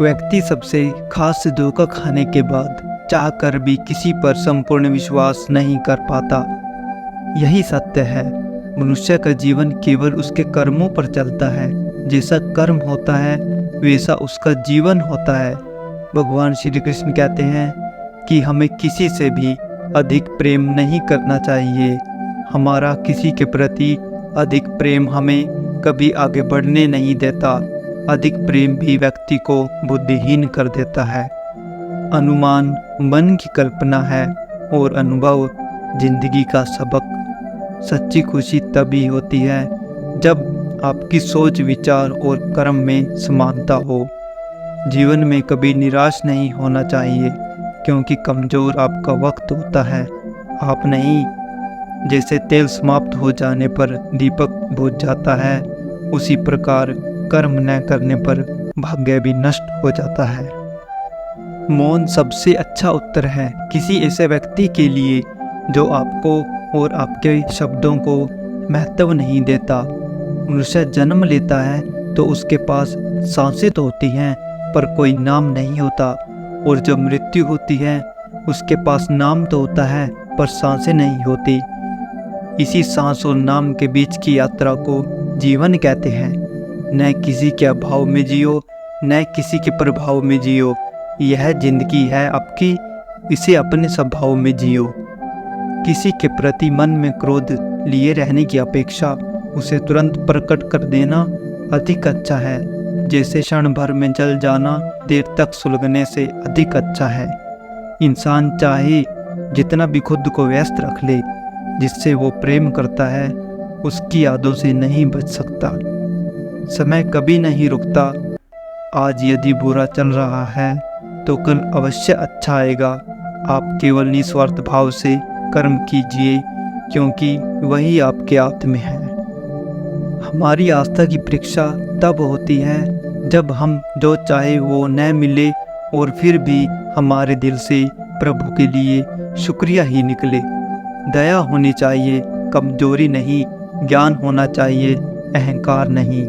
व्यक्ति सबसे खास धोखा खाने के बाद चाहकर भी किसी पर संपूर्ण विश्वास नहीं कर पाता। यही सत्य है। मनुष्य का जीवन केवल उसके कर्मों पर चलता है। जैसा कर्म होता है वैसा उसका जीवन होता है। भगवान श्री कृष्ण कहते हैं कि हमें किसी से भी अधिक प्रेम नहीं करना चाहिए। हमारा किसी के प्रति अधिक प्रेम हमें कभी आगे बढ़ने नहीं देता। अधिक प्रेम भी व्यक्ति को बुद्धिहीन कर देता है। अनुमान मन की कल्पना है और अनुभव जिंदगी का सबक। सच्ची खुशी तभी होती है जब आपकी सोच, विचार और कर्म में समानता हो। जीवन में कभी निराश नहीं होना चाहिए, क्योंकि कमज़ोर आपका वक्त होता है, आप नहीं। जैसे तेल समाप्त हो जाने पर दीपक बुझ जाता है, उसी प्रकार कर्म न करने पर भाग्य भी नष्ट हो जाता है। मौन सबसे अच्छा उत्तर है किसी ऐसे व्यक्ति के लिए जो आपको और आपके शब्दों को महत्व नहीं देता। मनुष्य जन्म लेता है तो उसके पास सांसें तो होती हैं पर कोई नाम नहीं होता, और जब मृत्यु होती है उसके पास नाम तो होता है पर सांसें नहीं होती। इसी सांस और नाम के बीच की यात्रा को जीवन कहते हैं। न किसी के अभाव में जियो, न किसी के प्रभाव में जियो। यह जिंदगी है आपकी, इसे अपने स्वभाव में जियो। किसी के प्रति मन में क्रोध लिए रहने की अपेक्षा उसे तुरंत प्रकट कर देना अधिक अच्छा है। जैसे क्षण भर में जल जाना देर तक सुलगने से अधिक अच्छा है। इंसान चाहे जितना भी खुद को व्यस्त रख ले, जिससे वो प्रेम करता है उसकी यादों से नहीं बच सकता। समय कभी नहीं रुकता। आज यदि बुरा चल रहा है तो कल अवश्य अच्छा आएगा। आप केवल निस्वार्थ भाव से कर्म कीजिए, क्योंकि वही आपके हाथ में है। हमारी आस्था की परीक्षा तब होती है जब हम जो चाहे वो न मिले और फिर भी हमारे दिल से प्रभु के लिए शुक्रिया ही निकले। दया होनी चाहिए, कमजोरी नहीं। ज्ञान होना चाहिए, अहंकार नहीं।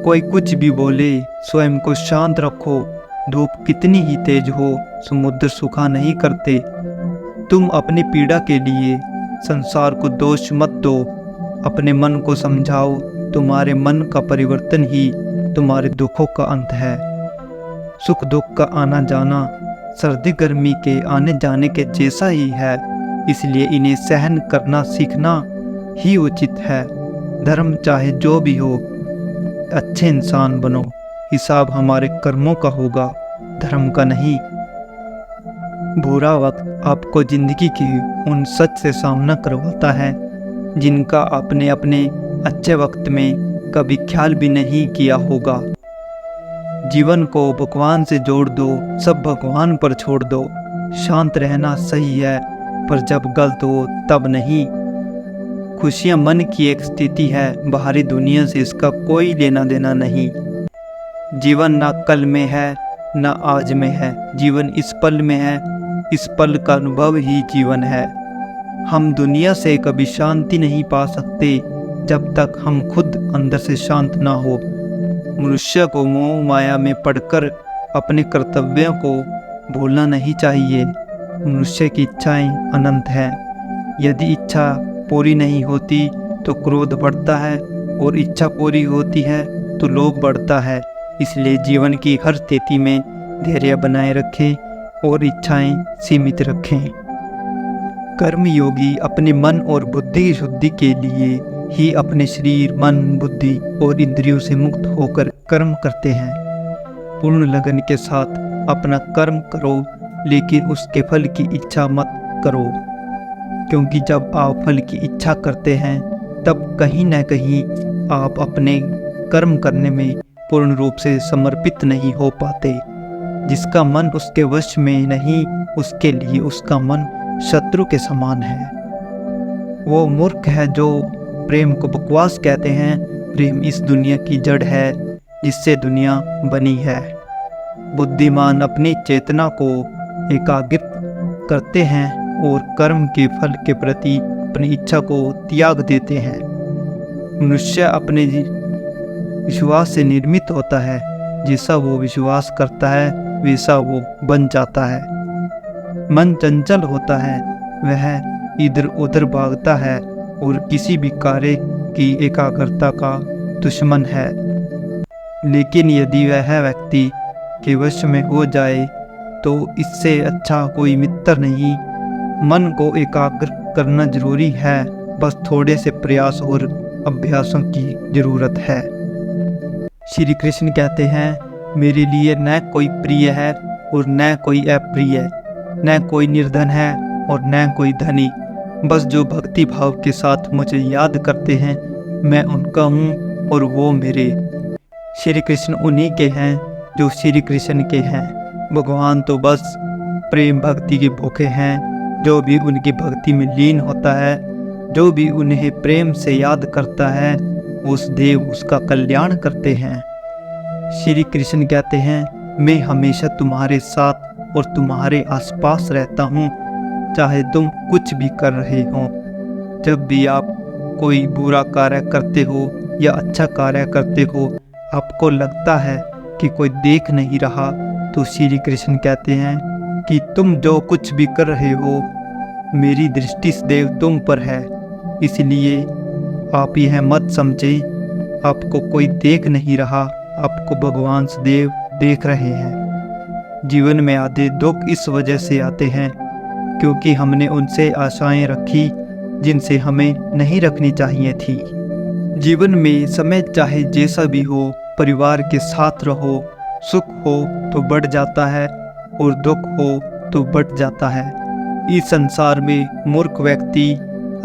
कोई कुछ भी बोले, स्वयं को शांत रखो। धूप कितनी ही तेज हो, समुद्र सूखा नहीं करते। तुम अपनी पीड़ा के लिए संसार को दोष मत दो। अपने मन को समझाओ, तुम्हारे मन का परिवर्तन ही तुम्हारे दुखों का अंत है। सुख दुख का आना जाना सर्दी गर्मी के आने जाने के जैसा ही है, इसलिए इन्हें सहन करना सीखना ही उचित है। धर्म चाहे जो भी हो, अच्छे इंसान बनो। हिसाब हमारे कर्मों का होगा, धर्म का नहीं। बुरा वक्त आपको जिंदगी की उन सच से सामना करवाता है जिनका आपने अपने अच्छे वक्त में कभी ख्याल भी नहीं किया होगा। जीवन को भगवान से जोड़ दो, सब भगवान पर छोड़ दो। शांत रहना सही है, पर जब गलत हो तब नहीं। खुशियाँ मन की एक स्थिति है, बाहरी दुनिया से इसका कोई लेना देना नहीं। जीवन ना कल में है ना आज में है, जीवन इस पल में है। इस पल का अनुभव ही जीवन है। हम दुनिया से कभी शांति नहीं पा सकते जब तक हम खुद अंदर से शांत ना हो। मनुष्य को मोह माया में पड़कर अपने कर्तव्यों को भूलना नहीं चाहिए। मनुष्य की इच्छाएं अनंत हैं। यदि इच्छा पूरी नहीं होती तो क्रोध बढ़ता है, और इच्छा पूरी होती है तो लोभ बढ़ता है। इसलिए जीवन की हर स्थिति में धैर्य बनाए रखें और इच्छाएं सीमित रखें। कर्मयोगी अपने मन और बुद्धि की शुद्धि के लिए ही अपने शरीर, मन, बुद्धि और इंद्रियों से मुक्त होकर कर्म करते हैं। पूर्ण लगन के साथ अपना कर्म करो, लेकिन उसके फल की इच्छा मत करो, क्योंकि जब आप फल की इच्छा करते हैं तब कहीं न कहीं आप अपने कर्म करने में पूर्ण रूप से समर्पित नहीं हो पाते। जिसका मन उसके वश में नहीं, उसके लिए उसका मन शत्रु के समान है। वो मूर्ख है जो प्रेम को बकवास कहते हैं। प्रेम इस दुनिया की जड़ है जिससे दुनिया बनी है। बुद्धिमान अपनी चेतना को एकाग्रित करते हैं और कर्म के फल के प्रति अपनी इच्छा को त्याग देते हैं। मनुष्य अपने विश्वास से निर्मित होता है। जैसा वो विश्वास करता है वैसा वो बन जाता है। मन चंचल होता है, वह इधर उधर भागता है और किसी भी कार्य की एकाग्रता का दुश्मन है। लेकिन यदि वह व्यक्ति के वश में हो जाए तो इससे अच्छा कोई मित्र नहीं। मन को एकाग्र करना जरूरी है, बस थोड़े से प्रयास और अभ्यासों की जरूरत है। श्री कृष्ण कहते हैं, मेरे लिए न कोई प्रिय है और न कोई अप्रिय, न कोई निर्धन है और न कोई धनी। बस जो भक्ति भाव के साथ मुझे याद करते हैं मैं उनका हूँ और वो मेरे। श्री कृष्ण उन्हीं के हैं जो श्री कृष्ण के हैं। भगवान तो बस प्रेम भक्ति के भूखे हैं। जो भी उनकी भक्ति में लीन होता है, जो भी उन्हें प्रेम से याद करता है, उस देव उसका कल्याण करते हैं। श्री कृष्ण कहते हैं, मैं हमेशा तुम्हारे साथ और तुम्हारे आसपास रहता हूँ, चाहे तुम कुछ भी कर रहे हो। जब भी आप कोई बुरा कार्य करते हो या अच्छा कार्य करते हो, आपको लगता है कि कोई देख नहीं रहा, तो श्री कृष्ण कहते हैं कि तुम जो कुछ भी कर रहे हो, मेरी दृष्टि सदैव तुम पर है। इसलिए आप यह मत समझें आपको कोई देख नहीं रहा, आपको भगवान सदैव देख रहे हैं। जीवन में आधे दुख इस वजह से आते हैं क्योंकि हमने उनसे आशाएं रखी जिनसे हमें नहीं रखनी चाहिए थी। जीवन में समय चाहे जैसा भी हो, परिवार के साथ रहो, सुख हो तो बढ़ जाता है और दुख हो तो बढ़ जाता है। इस संसार में मूर्ख व्यक्ति,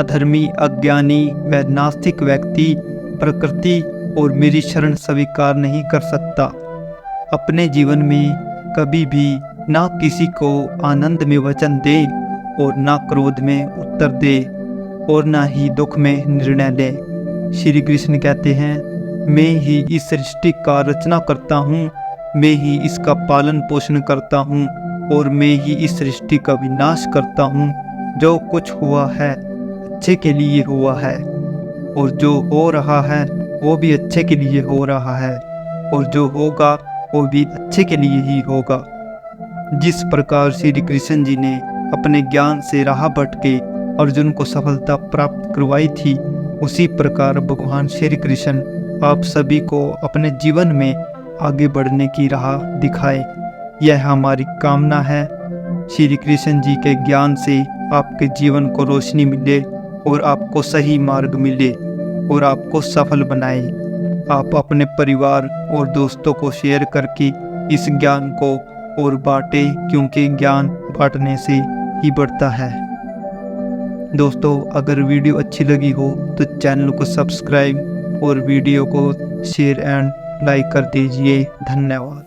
अधर्मी, अज्ञानी व नास्तिक व्यक्ति प्रकृति और मेरी शरण स्वीकार नहीं कर सकता। अपने जीवन में कभी भी ना किसी को आनंद में वचन दे और ना क्रोध में उत्तर दे और ना ही दुख में निर्णय ले। श्री कृष्ण कहते हैं, मैं ही इस सृष्टि का रचना करता हूँ, मैं ही इसका पालन पोषण करता हूँ और मैं ही इस सृष्टि का विनाश करता हूँ। जो कुछ हुआ है अच्छे के लिए हुआ है और जो हो रहा है वो भी अच्छे के लिए हो रहा है और जो होगा वो भी अच्छे के लिए ही होगा। जिस प्रकार श्री कृष्ण जी ने अपने ज्ञान से राह भटके अर्जुन को सफलता प्राप्त करवाई थी, उसी प्रकार भगवान श्री कृष्ण आप सभी को अपने जीवन में आगे बढ़ने की राह दिखाए। यह हमारी कामना है। श्री कृष्ण जी के ज्ञान से आपके जीवन को रोशनी मिले और आपको सही मार्ग मिले और आपको सफल बनाए। आप अपने परिवार और दोस्तों को शेयर करके इस ज्ञान को और बांटे, क्योंकि ज्ञान बांटने से ही बढ़ता है। दोस्तों, अगर वीडियो अच्छी लगी हो तो चैनल को सब्सक्राइब और वीडियो को शेयर एंड लाइक कर दीजिए। धन्यवाद।